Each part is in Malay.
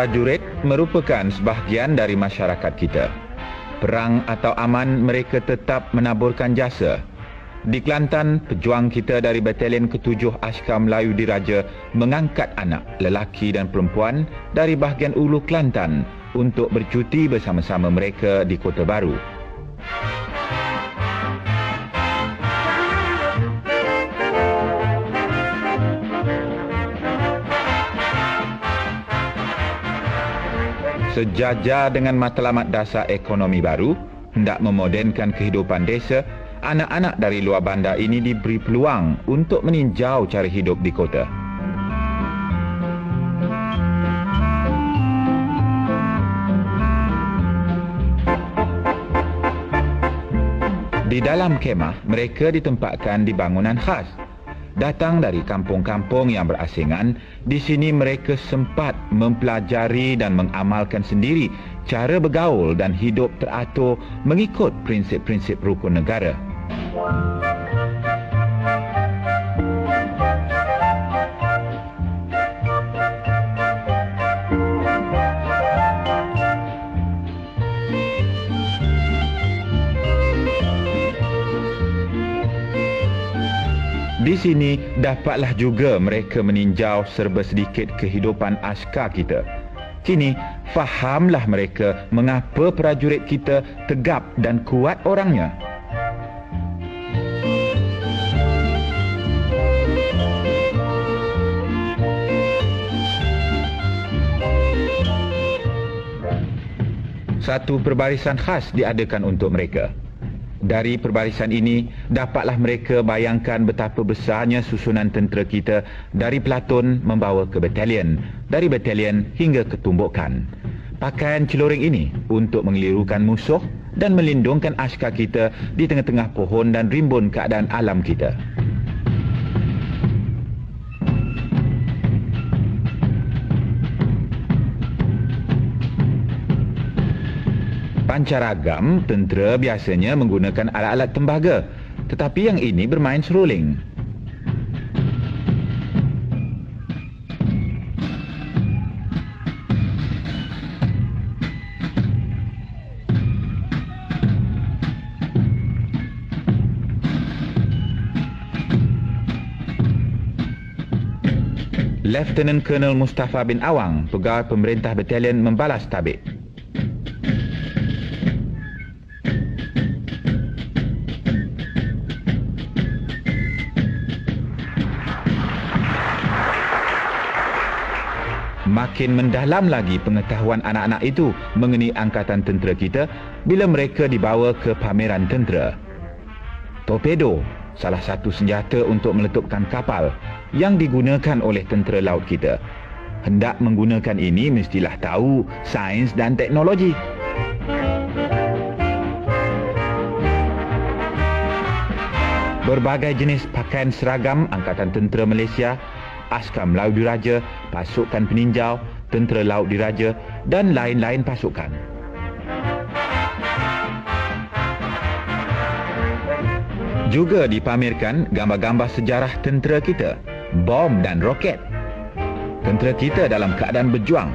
Prajurit merupakan sebahagian dari masyarakat kita. Perang atau aman, mereka tetap menaburkan jasa. Di Kelantan, pejuang kita dari Batalion ke-7 Askar Melayu Diraja mengangkat anak, lelaki dan perempuan dari bahagian Ulu Kelantan untuk bercuti bersama-sama mereka di Kota Baru. Sejajar dengan matlamat dasar ekonomi baru, hendak memodenkan kehidupan desa, anak-anak dari luar bandar ini diberi peluang untuk meninjau cara hidup di kota. Di dalam kemah, mereka ditempatkan di bangunan khas. Datang dari kampung-kampung yang berasingan, di sini mereka sempat mempelajari dan mengamalkan sendiri cara bergaul dan hidup teratur mengikut prinsip-prinsip rukun negara. Di sini dapatlah juga mereka meninjau serba sedikit kehidupan askar kita. Kini fahamlah mereka mengapa prajurit kita tegap dan kuat orangnya. Satu perbarisan khas diadakan untuk mereka. Dari perbarisan ini, dapatlah mereka bayangkan betapa besarnya susunan tentera kita dari pelatun membawa ke batalion, dari batalion hingga ke tumbukan. Pakaian celuring ini untuk mengelirukan musuh dan melindungkan askar kita di tengah-tengah pohon dan rimbun keadaan alam kita. Pancaragam, tentera biasanya menggunakan alat-alat tembaga, tetapi yang ini bermain seruling. Lieutenant Colonel Mustafa bin Awang, pegawai pemerintah batalion, membalas tabik. Makin mendalam lagi pengetahuan anak-anak itu mengenai angkatan tentera kita bila mereka dibawa ke pameran tentera. Torpedo, salah satu senjata untuk meletupkan kapal yang digunakan oleh tentera laut kita. Hendak menggunakan ini mestilah tahu sains dan teknologi. Berbagai jenis pakaian seragam Angkatan Tentera Malaysia, Askar Melayu Diraja, pasukan peninjau, tentera laut diraja dan lain-lain pasukan. Juga dipamerkan gambar-gambar sejarah tentera kita, bom dan roket. Tentera kita dalam keadaan berjuang.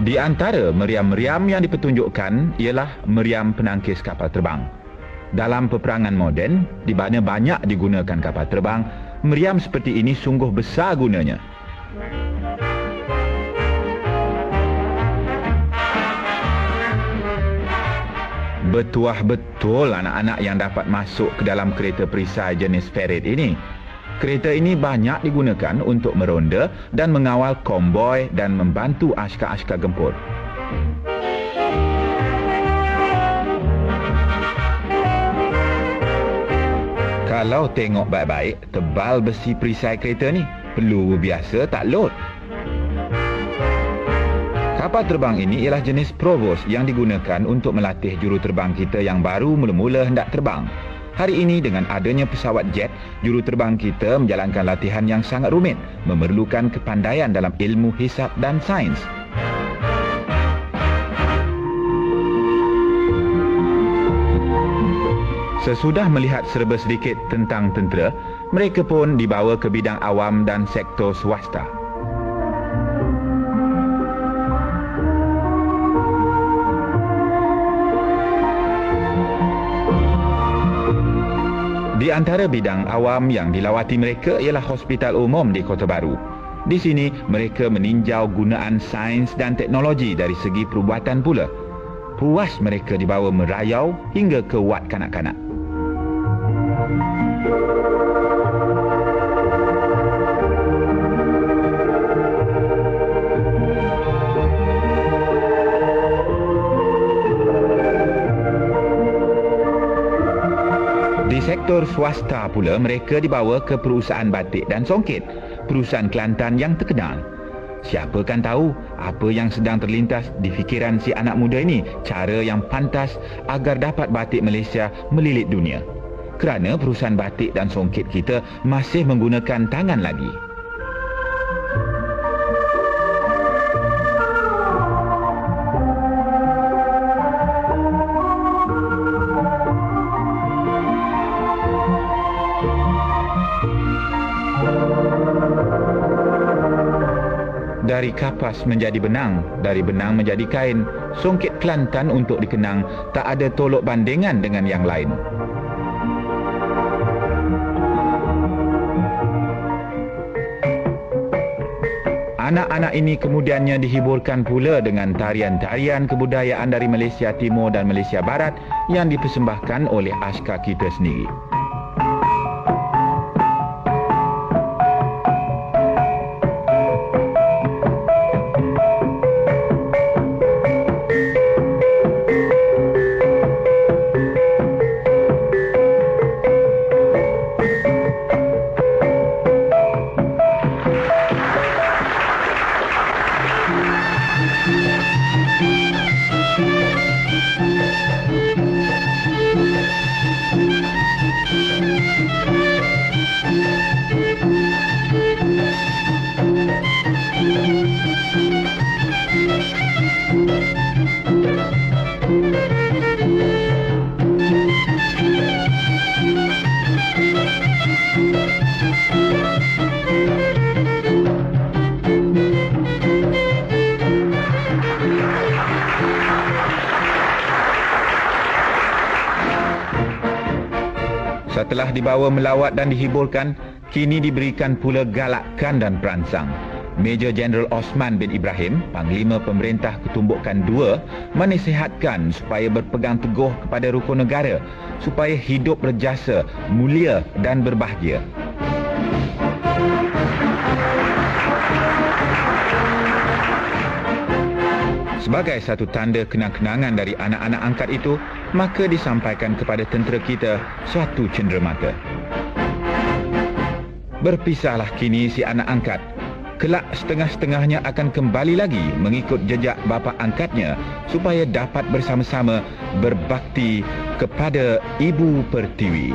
Di antara meriam-meriam yang dipertunjukkan ialah meriam penangkis kapal terbang. Dalam peperangan moden, di mana banyak digunakan kapal terbang, meriam seperti ini sungguh besar gunanya. Bertuah betul anak-anak yang dapat masuk ke dalam kereta perisai jenis Ferret ini. Kereta ini banyak digunakan untuk meronda dan mengawal konvoi dan membantu askar-askar gempur. Kalau tengok baik-baik, tebal besi perisai kereta ni, peluru biasa tak lot. Kapal terbang ini ialah jenis Provost yang digunakan untuk melatih juruterbang kita yang baru mula-mula hendak terbang. Hari ini dengan adanya pesawat jet, juruterbang kita menjalankan latihan yang sangat rumit, memerlukan kepandaian dalam ilmu hisab dan sains. Sesudah melihat serba sedikit tentang tentera, mereka pun dibawa ke bidang awam dan sektor swasta. Di antara bidang awam yang dilawati mereka ialah hospital umum di Kota Baru. Di sini mereka meninjau gunaan sains dan teknologi dari segi perubatan pula. Puas mereka dibawa merayau hingga ke wad kanak-kanak. Di sektor swasta pula, mereka dibawa ke perusahaan batik dan songket, perusahaan Kelantan yang terkenal. Siapa kan tahu apa yang sedang terlintas di fikiran si anak muda ini, cara yang pantas agar dapat batik Malaysia melilit dunia. Kerana perusahaan batik dan songket kita masih menggunakan tangan lagi. Dari kapas menjadi benang, dari benang menjadi kain, songket Kelantan untuk dikenang tak ada tolok bandingan dengan yang lain. Anak-anak ini kemudiannya dihiburkan pula dengan tarian-tarian kebudayaan dari Malaysia Timur dan Malaysia Barat yang dipersembahkan oleh askar kita sendiri. Setelah dibawa melawat dan dihiburkan, kini diberikan pula galakan dan peransang. Major Jeneral Osman bin Ibrahim, Panglima Pemerintah Ketumbukan II, menasihatkan supaya berpegang teguh kepada rukun negara, supaya hidup berjasa, mulia dan berbahagia. Sebagai satu tanda kenang-kenangan dari anak-anak angkat itu, maka disampaikan kepada tentera kita suatu cenderamata. Berpisahlah kini si anak angkat. Kelak setengah-setengahnya akan kembali lagi mengikut jejak bapa angkatnya supaya dapat bersama-sama berbakti kepada Ibu Pertiwi.